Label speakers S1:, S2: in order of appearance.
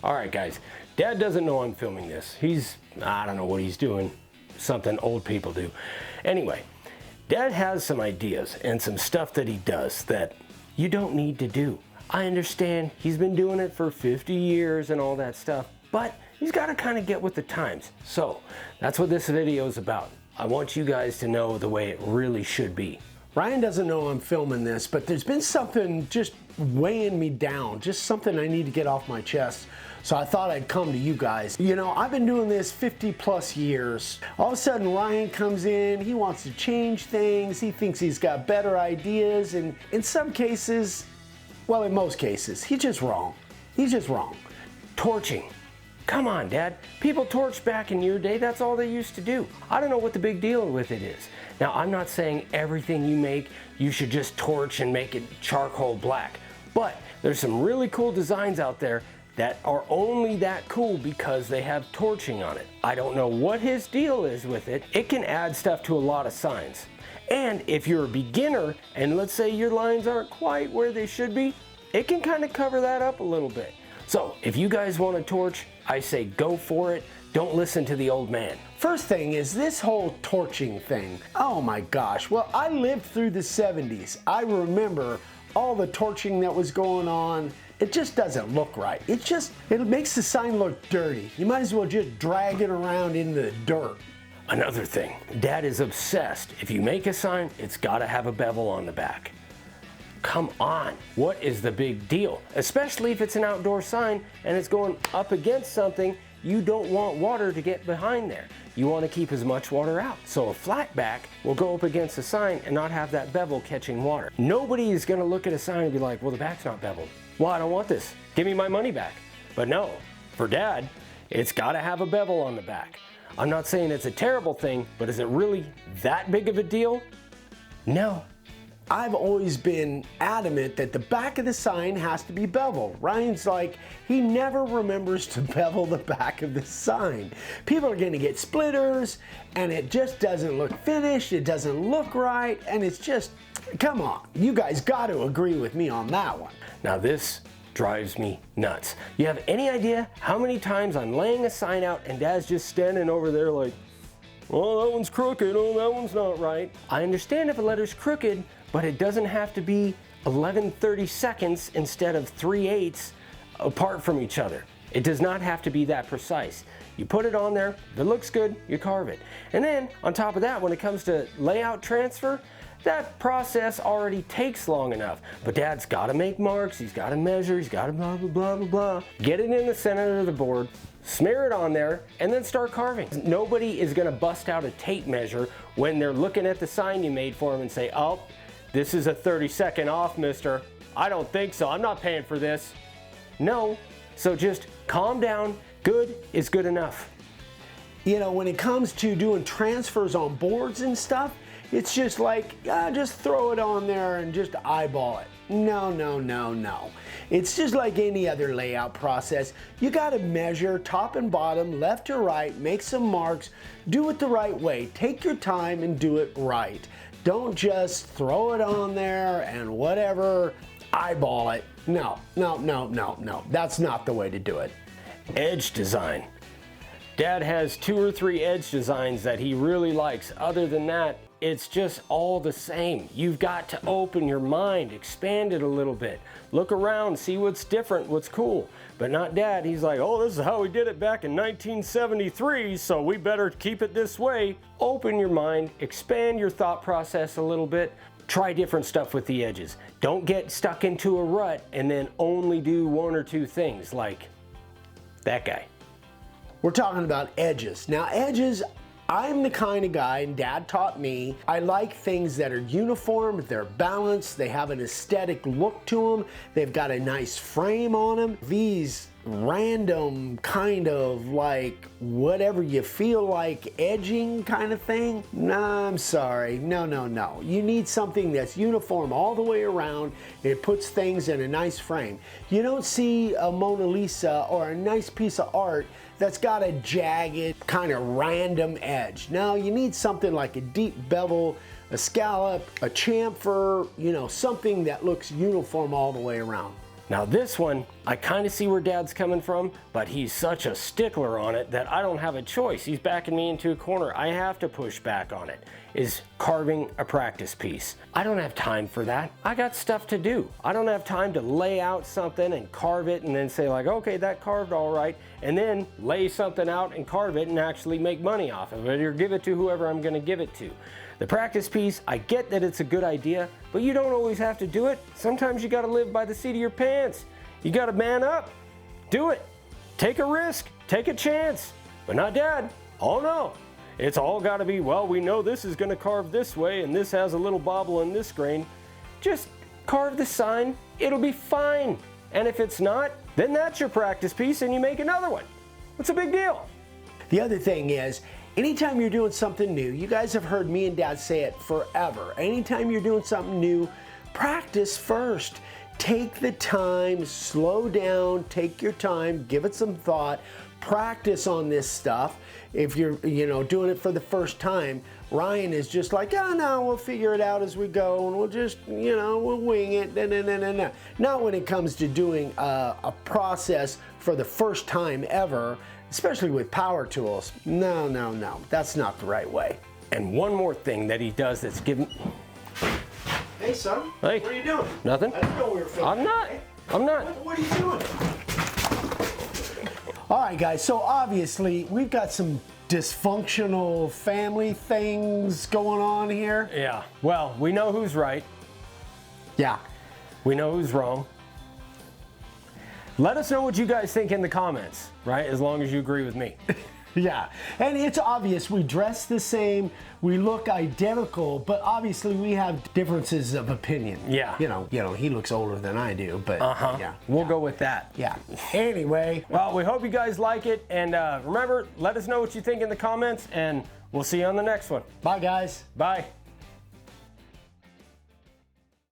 S1: All right, guys, Dad doesn't know I'm filming this. I don't know what he's doing, something old people do. Anyway, Dad has some ideas and some stuff that he does that you don't need to do. I understand he's been doing it for 50 years and all that stuff, but he's got to kind of get with the times. So that's what this video is about. I want you guys to know the way it really should be.
S2: Ryan doesn't know I'm filming this, but there's been something just weighing me down, just something I need to get off my chest. So I thought I'd come to you guys. You know, I've been doing this 50 plus years. All of a sudden Ryan comes in, he wants to change things, he thinks he's got better ideas, and in some cases, well, in most cases, he's just wrong. He's just wrong.
S1: Torching. Come on, Dad. People torched back in your day. That's all they used to do. I don't know what the big deal with it is. Now, I'm not saying everything you make, you should just torch and make it charcoal black. But there's some really cool designs out there that are only that cool because they have torching on it. I don't know what his deal is with it. It can add stuff to a lot of signs. And if you're a beginner, and let's say your lines aren't quite where they should be, it can kind of cover that up a little bit. So if you guys want to torch, I say go for it. Don't listen to the old man.
S2: First thing is this whole torching thing. Oh my gosh, well, I lived through the 70s. I remember all the torching that was going on. It just doesn't look right. It makes the sign look dirty. You might as well just drag it around in the dirt.
S1: Another thing, Dad is obsessed. If you make a sign, it's gotta have a bevel on the back. Come on, what is the big deal? Especially if it's an outdoor sign and it's going up against something, you don't want water to get behind there. You want to keep as much water out. So a flat back will go up against the sign and not have that bevel catching water. Nobody is gonna look at a sign and be like, well, the back's not beveled. Well, I don't want this. Give me my money back. But no, for Dad, it's gotta have a bevel on the back. I'm not saying it's a terrible thing, but is it really that big of a deal? No.
S2: I've always been adamant that the back of the sign has to be beveled. Ryan's like, he never remembers to bevel the back of the sign. People are gonna get splitters, and it just doesn't look finished, it doesn't look right, and it's just, come on, you guys gotta agree with me on that one.
S1: Now this drives me nuts. You have any idea how many times I'm laying a sign out and Dad's just standing over there like, oh, that one's crooked, oh, that one's not right. I understand if a letter's crooked, but it doesn't have to be 11/32 instead of 3/8 apart from each other. It does not have to be that precise. You put it on there, if it looks good, you carve it. And then on top of that, when it comes to layout transfer, that process already takes long enough. But Dad's gotta make marks, he's gotta measure, he's gotta blah, blah, blah, blah, blah. Get it in the center of the board, smear it on there, and then start carving. Nobody is gonna bust out a tape measure when they're looking at the sign you made for them and say, oh, this is a 32nd off, mister. I don't think so, I'm not paying for this. No, so just calm down, good is good enough.
S2: You know, when it comes to doing transfers on boards and stuff, it's just like, just throw it on there and just eyeball it. No, no, no, no. It's just like any other layout process. You gotta measure top and bottom, left to right, make some marks, do it the right way. Take your time and do it right. Don't just throw it on there and whatever, eyeball it. No, no, no, no, no. That's not the way to do it.
S1: Edge design. Dad has 2 or 3 edge designs that he really likes. Other than that, it's just all the same. You've got to open your mind, expand it a little bit. Look around, see what's different, what's cool. But not Dad, he's like, oh, this is how we did it back in 1973, so we better keep it this way. Open your mind, expand your thought process a little bit. Try different stuff with the edges. Don't get stuck into a rut and then only do 1 or 2 things like that guy.
S2: We're talking about edges. Now edges, I'm the kind of guy, and Dad taught me, I like things that are uniform, they're balanced, they have an aesthetic look to them, they've got a nice frame on them. These random kind of like whatever you feel like edging kind of thing, nah, I'm sorry, no, no, no. You need something that's uniform all the way around. It puts things in a nice frame. You don't see a Mona Lisa or a nice piece of art that's got a jagged kind of random edge. Now you need something like a deep bevel, a scallop, a chamfer, you know, something that looks uniform all the way around.
S1: Now this one, I kind of see where Dad's coming from, but he's such a stickler on it that I don't have a choice. He's backing me into a corner. I have to push back on it, is carving a practice piece. I don't have time for that. I got stuff to do. I don't have time to lay out something and carve it and then say like, okay, that carved all right, and then lay something out and carve it and actually make money off of it or give it to whoever I'm gonna give it to. The practice piece, I get that it's a good idea, but you don't always have to do it. Sometimes you gotta live by the seat of your pants. You gotta man up, do it. Take a risk, take a chance, but not Dad. Oh no, it's all gotta be, well, we know this is gonna carve this way and this has a little bobble in this grain. Just carve the sign, it'll be fine. And if it's not, then that's your practice piece and you make another one. What's a big deal?
S2: The other thing is, anytime you're doing something new, you guys have heard me and Dad say it forever. Anytime you're doing something new, practice first. Take the time, slow down, take your time, give it some thought, practice on this stuff. If you're, doing it for the first time, Ryan is just like, oh no, we'll figure it out as we go and we'll just, we'll wing it. No. Not when it comes to doing a process for the first time ever, especially with power tools. No, that's not the right way.
S1: And one more thing that he does that's given...
S2: Hey son,
S1: Hey.
S2: What are you doing?
S1: Nothing.
S2: I didn't know we were filming.
S1: I'm not.
S2: What are you doing? All right, guys, so obviously we've got some dysfunctional family things going on here.
S1: Yeah, well, we know who's right.
S2: Yeah.
S1: We know who's wrong. Let us know what you guys think in the comments, right? As long as you agree with me.
S2: Yeah, and it's obvious we dress the same, we look identical, but obviously we have differences of opinion.
S1: Yeah.
S2: He looks older than I do, but yeah.
S1: We'll go with that.
S2: Yeah. Anyway.
S1: Well, we hope you guys like it, and remember, let us know what you think in the comments, and we'll see you on the next one.
S2: Bye, guys.
S1: Bye.